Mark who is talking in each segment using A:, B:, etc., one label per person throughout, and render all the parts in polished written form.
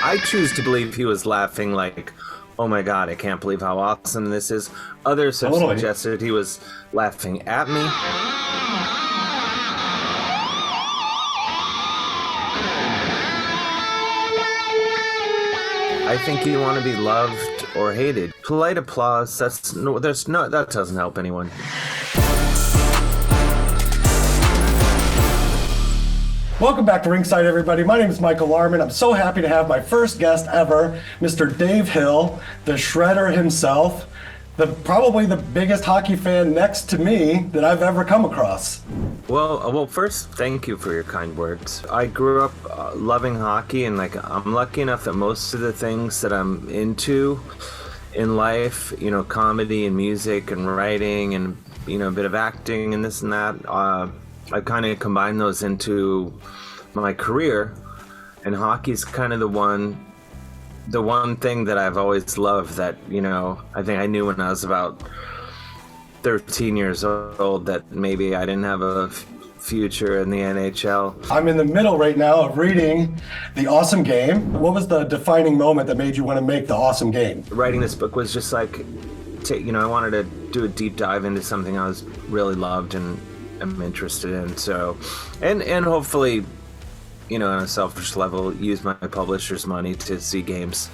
A: I choose to believe he was laughing like, oh my God, I can't believe how awesome this is. Others have suggested he was laughing at me. I think you want to be loved or hated. Polite applause, that doesn't help anyone.
B: Welcome back to Rinkside, everybody. My name is mrlahrman. I'm so happy to have my first guest ever, Mr. Dave Hill, the Shredder himself, probably the biggest hockey fan next to me that I've ever come across.
A: Well, first, thank you for your kind words. I grew up loving hockey, and I'm lucky enough that most of the things that I'm into in life, comedy and music and writing and a bit of acting and this and that, I kind of combined those into my career, and hockey's kind of the one thing that I've always loved that, I think I knew when I was about 13 years old that maybe I didn't have a future in the NHL.
B: I'm in the middle right now of reading The Awesome Game. What was the defining moment that made you want to make The Awesome Game?
A: Writing this book was just I wanted to do a deep dive into something I was really loved and I'm interested in. So, and hopefully, on a selfish level, use my publisher's money to see games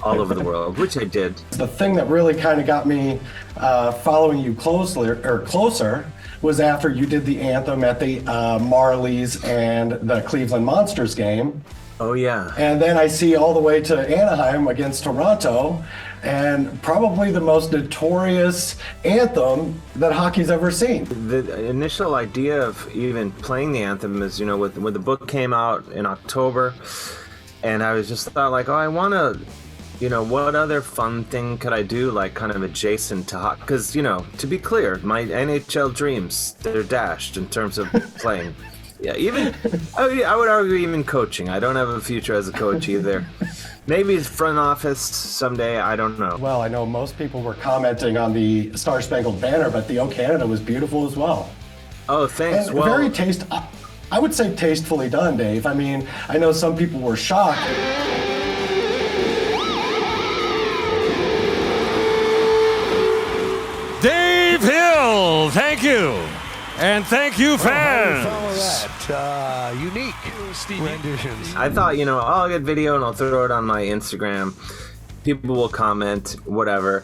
A: all over the world, which I did. The
B: thing that really kind of got me following you closer was after you did the anthem at the Marlies and the Cleveland Monsters game.
A: Oh yeah.
B: And then I see all the way to Anaheim against Toronto, and probably the most notorious anthem that hockey's ever seen.
A: The initial idea of even playing the anthem is, when the book came out in October, and I was just thought I want to, what other fun thing could I do, kind of adjacent to hockey? Because, to be clear, my NHL dreams, they're dashed in terms of playing. Yeah, I would argue even coaching. I don't have a future as a coach either. Maybe front office someday, I don't know.
B: Well, I know most people were commenting on the Star Spangled Banner, but the O Canada was beautiful as well.
A: Oh, thanks.
B: And very I would say tastefully done, Dave. I mean, I know some people were shocked.
C: Dave Hill, thank you. And thank you, fans.
D: Unique renditions.
A: I thought, I'll get video and I'll throw it on my Instagram. People will comment, whatever.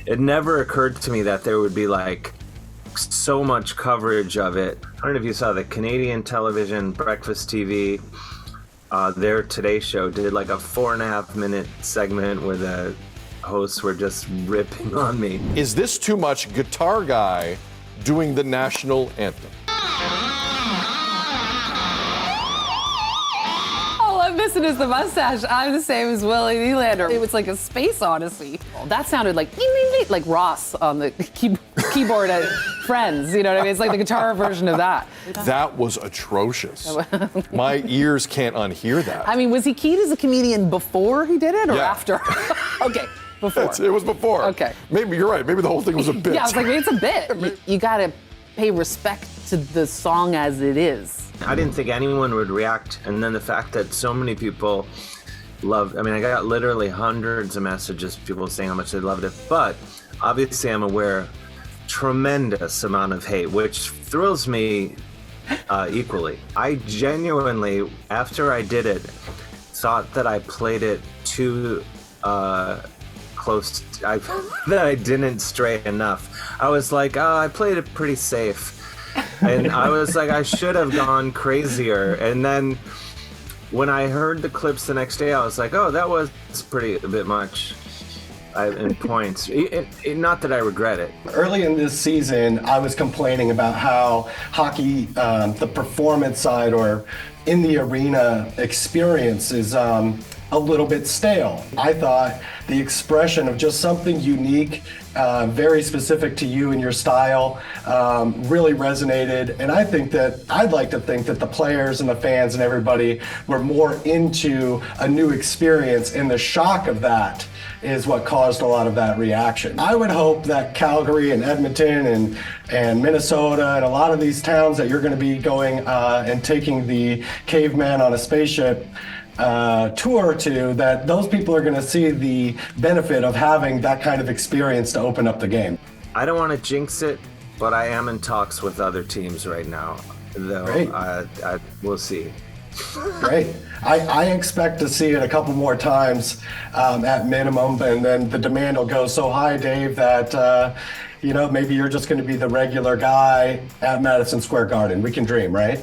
A: It never occurred to me that there would be so much coverage of it. I don't know if you saw the Canadian television, Breakfast TV, their Today Show did a 4.5 minute segment where the hosts were just ripping on me.
E: Is this too much guitar guy doing the national anthem?
F: All I'm missing is the mustache. I'm the same as Willie Nylander. It was like a space Odyssey. That sounded like Ross on the keyboard at Friends. You know what I mean? It's like the guitar version of that.
E: That was atrocious. My ears can't unhear that.
F: I mean, was he keyed as a comedian before he did it or after? Okay. Before.
E: It was before.
F: Okay.
E: Maybe you're right. Maybe the whole thing was a bit.
F: Yeah, I was maybe it's a bit. You gotta pay respect to the song as it is.
A: I didn't think anyone would react, and then the fact that so many people loved. I mean, I got literally hundreds of messages, people saying how much they loved it. But obviously, I'm aware tremendous amount of hate, which thrills me equally. I genuinely, after I did it, thought that I played it too close, that I didn't stray enough. I was like, oh, I played it pretty safe. And I was like, I should have gone crazier. And then when I heard the clips the next day, I was like, oh, that was a bit much in points. Not that I regret it.
B: Early in this season, I was complaining about how hockey, the performance side or in the arena experience is a little bit stale. I thought the expression of just something unique, very specific to you and your style, really resonated. And I'd like to think that the players and the fans and everybody were more into a new experience, and the shock of that is what caused a lot of that reaction. I would hope that Calgary and Edmonton and Minnesota and a lot of these towns that you're going to be going and taking the caveman on a spaceship tour or two, that those people are going to see the benefit of having that kind of experience to open up the game.
A: I don't want to jinx it, but I am in talks with other teams right now, though.
B: Great.
A: We'll see.
B: Great. I expect to see it a couple more times at minimum, and then the demand will go so high, Dave, that maybe you're just going to be the regular guy at Madison Square Garden. We can dream, right?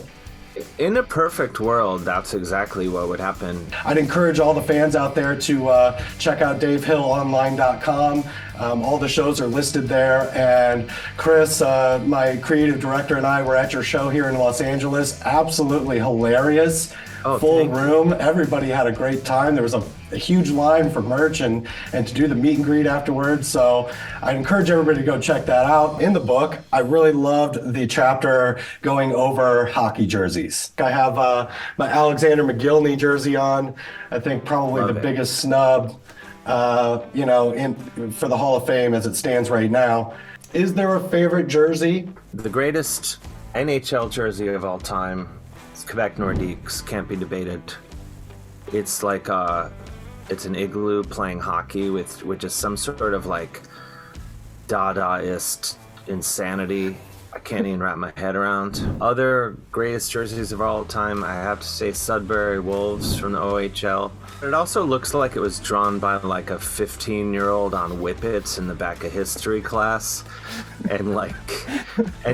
A: In a perfect world, that's exactly what would happen.
B: I'd encourage all the fans out there to check out DaveHillOnline.com. All the shows are listed there. And Chris, my creative director, and I were at your show here in Los Angeles. Absolutely hilarious.
A: Oh,
B: full room. Everybody had a great time. There was a huge line for merch and to do the meet and greet afterwards. So I encourage everybody to go check that out. In the book, I really loved the chapter going over hockey jerseys. I have my Alexander McGillney jersey on. I think probably the biggest snub, for the Hall of Fame as it stands right now. Is there a favorite jersey?
A: The greatest NHL jersey of all time. Quebec Nordiques, can't be debated. It's like it's an igloo playing hockey which is some sort of like Dadaist insanity I can't even wrap my head around. Other greatest jerseys of all time, I have to say Sudbury Wolves from the OHL. It also looks like it was drawn by like a 15-year-old on Whippets in the back of history class. And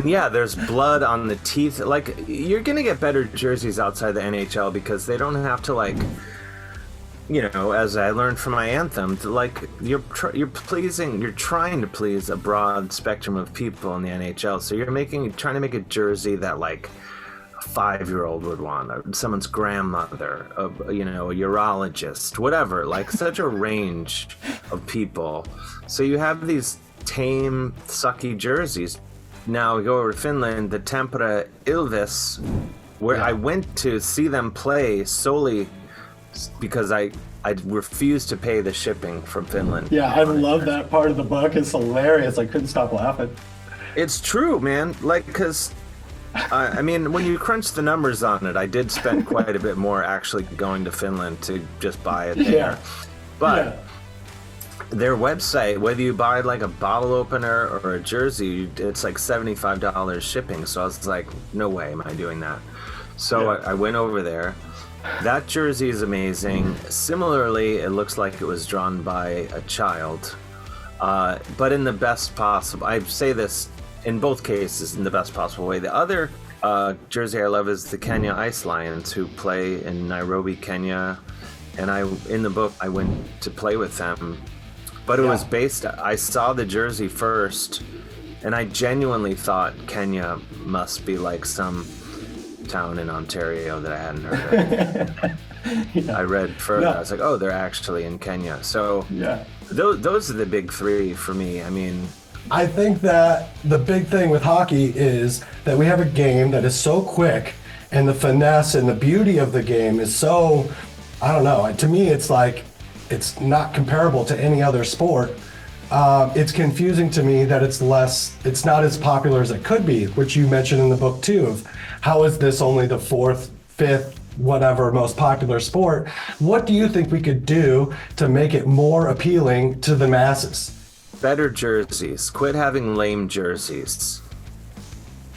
A: yeah, there's blood on the teeth. Like, you're gonna get better jerseys outside the NHL because they don't have to as I learned from my anthem, you're trying to please a broad spectrum of people in the NHL. So you're trying to make a jersey that like a 5-year-old would want, or someone's grandmother, a urologist, whatever. Like such a range of people. So you have these tame, sucky jerseys. Now we go over to Finland, the Tampere Ilves, where I went to see them play solely because I refused to pay the shipping from Finland.
B: Yeah, I love that part of the book. It's hilarious. I couldn't stop laughing.
A: It's true, man. Because when you crunch the numbers on it, I did spend quite a bit more actually going to Finland to just buy it there.
B: Yeah.
A: But their website, whether you buy like a bottle opener or a jersey, it's like $75 shipping. So I was like, no way am I doing that. So I went over there. That jersey is amazing. Similarly, it looks like it was drawn by a child, but in the best possible. I say this in both cases in the best possible way. The other jersey I love is the Kenya Ice Lions, who play in Nairobi, Kenya, and in the book I went to play with them. But it was based. I saw the jersey first, and I genuinely thought Kenya must be like some town in Ontario that I hadn't heard of. I read further. I was like, oh, they're actually in Kenya. So those are the big three for me.
B: I think that the big thing with hockey is that we have a game that is so quick, and the finesse and the beauty of the game is so, I don't know. To me, it's like, it's not comparable to any other sport. It's confusing to me that it's not as popular as it could be, which you mentioned in the book too, of how is this only the 4th, 5th, whatever most popular sport? What do you think we could do to make it more appealing to the masses?
A: Better jerseys. Quit having lame jerseys.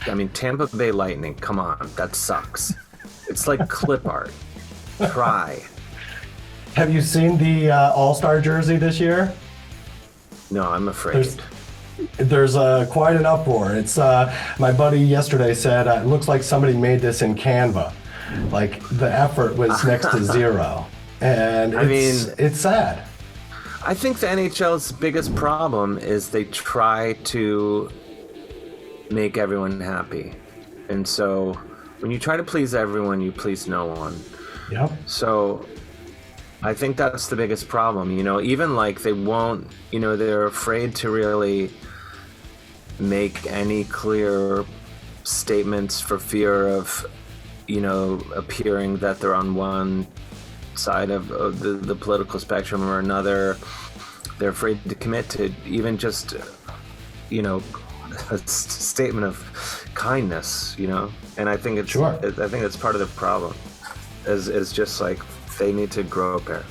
A: Tampa Bay Lightning, come on, that sucks. It's like clip art. Try.
B: Have you seen the All-Star jersey this year?
A: No, I'm afraid.
B: There's quite an uproar. It's my buddy yesterday said it looks like somebody made this in Canva. Like the effort was next to zero, and it's sad.
A: I think the NHL's biggest problem is they try to make everyone happy, and so when you try to please everyone, you please no one.
B: Yep.
A: So I think that's the biggest problem. Even like they won't. They're afraid to really make any clear statements for fear of, appearing that they're on one side of the political spectrum or another. They're afraid to commit to even just, a statement of kindness, And I think it's I think it's part of the problem, is just like they need to grow a pair.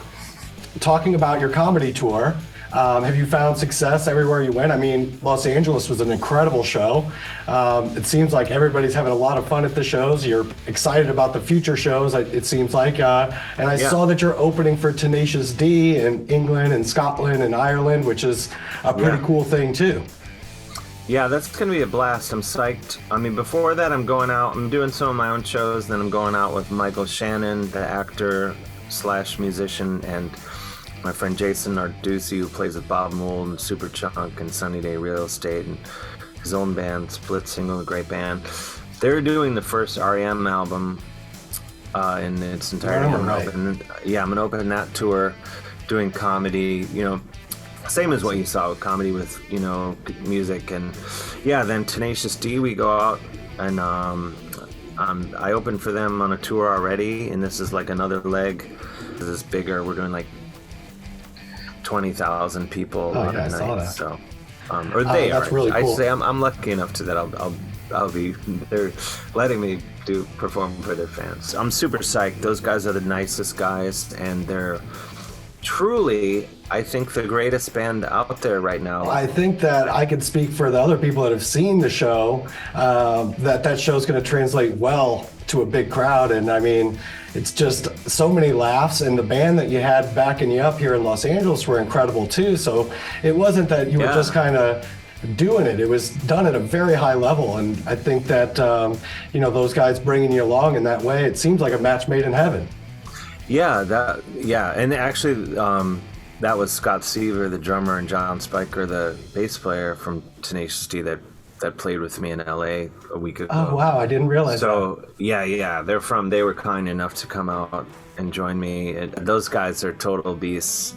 B: Talking about your comedy tour, have you found success everywhere you went? I mean, Los Angeles was an incredible show. It seems like everybody's having a lot of fun at the shows. You're excited about the future shows, it seems like. And I saw that you're opening for Tenacious D in England and Scotland and Ireland, which is a pretty cool thing too.
A: Yeah, that's going to be a blast. I'm psyched. I mean, before that, I'm going out. I'm doing some of my own shows. Then I'm going out with Michael Shannon, the actor / musician, and my friend Jason Narducci, who plays with Bob Mould and Superchunk and Sunny Day Real Estate, and his own band, Split Single, a great band. They're doing the first REM album in its entirety. I'm gonna open that tour, doing comedy. Same as what you saw with comedy with music, and then Tenacious D, we go out and I opened for them on a tour already, and this is like another leg. This is bigger. We're doing like 20,000 people
B: a
A: night.
B: I saw that.
A: So,
B: that's really cool.
A: I'd say I'm lucky enough to that I'll be. They're letting me perform for their fans. I'm super psyched. Those guys are the nicest guys, and they're truly, I think, the greatest band out there right now.
B: I think that I could speak for the other people that have seen the show, that show's going to translate well to a big crowd. And I mean, it's just so many laughs, and the band that you had backing you up here in Los Angeles were incredible too. So it wasn't that you were just kind of doing it. It was done at a very high level. And I think that, those guys bringing you along in that way, it seems like a match made in heaven. And actually, that was Scott Seaver, the drummer, and John Spiker, the bass player from Tenacious D, that played with me in LA a week ago. Oh wow, I didn't realize that.
A: So they were kind enough to come out and join me. Those guys are total beasts.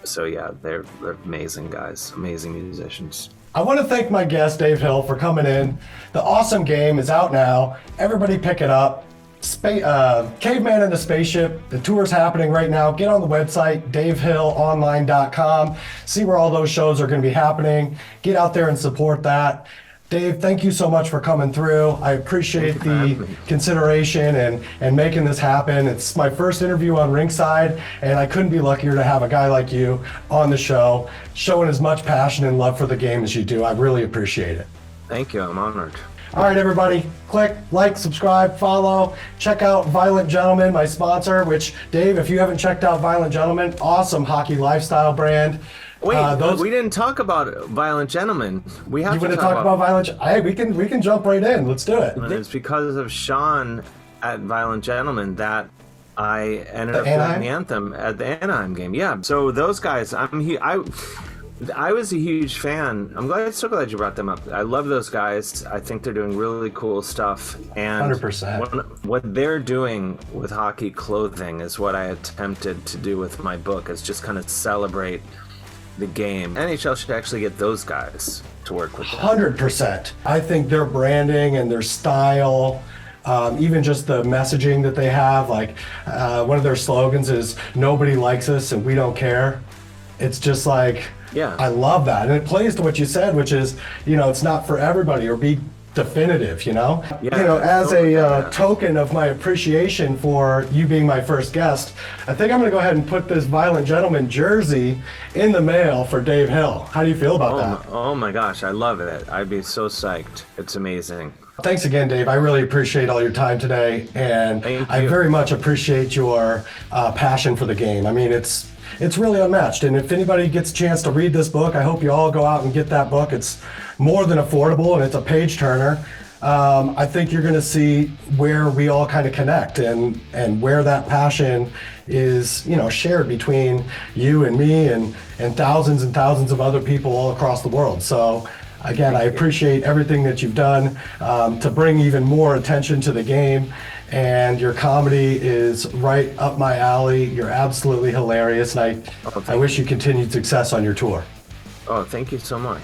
A: They're amazing guys, amazing musicians.
B: I want to thank my guest, Dave Hill, for coming in. The awesome game is out now. Everybody pick it up. Caveman in the Spaceship. The tour's happening right now. Get on the website, davehillonline.com. See where all those shows are going to be happening. Get out there and support that. Dave, thank you so much for coming through. I appreciate the consideration and making this happen. It's my first interview on Rinkside, and I couldn't be luckier to have a guy like you on the show, showing as much passion and love for the game as you do. I really appreciate it.
A: Thank you. I'm honored.
B: All right, everybody, click, like, subscribe, follow. Check out Violent Gentlemen, my sponsor, which, Dave, if you haven't checked out Violent Gentlemen, awesome hockey lifestyle brand.
A: Wait, we didn't talk about Violent Gentlemen. We have
B: to talk about Violent. Hey, we can jump right in. Let's do it.
A: It's because of Sean at Violent Gentlemen that I ended up doing the anthem at the Anaheim game. Yeah, so those guys, I was a huge fan. I'm so glad you brought them up. I love those guys. I think they're doing really cool stuff. And
B: 100%.
A: What they're doing with hockey clothing is what I attempted to do with my book, is just kind of celebrate the game. NHL should actually get those guys to work with them.
B: 100%. I think their branding and their style, even just the messaging that they have, like one of their slogans is, "Nobody likes us and we don't care." It's just like, I love that. And it plays to what you said, which is, it's not for everybody, or be definitive, as a token of my appreciation for you being my first guest, I think I'm going to go ahead and put this Violent Gentleman jersey in the mail for Dave Hill. How do you feel about that?
A: Oh my gosh, I love it. I'd be so psyched. It's amazing.
B: Thanks again, Dave. I really appreciate all your time today, and I very much appreciate your passion for the game. I mean, it's really unmatched. And if anybody gets a chance to read this book, I hope you all go out and get that book. It's more than affordable, and it's a page turner. I think you're going to see where we all kind of connect, and where that passion is, shared between you and me and thousands and thousands of other people all across the world. So again, I appreciate everything that you've done to bring even more attention to the game. And your comedy is right up my alley. You're absolutely hilarious, and I wish you continued success on your tour.
A: Oh, thank you so much.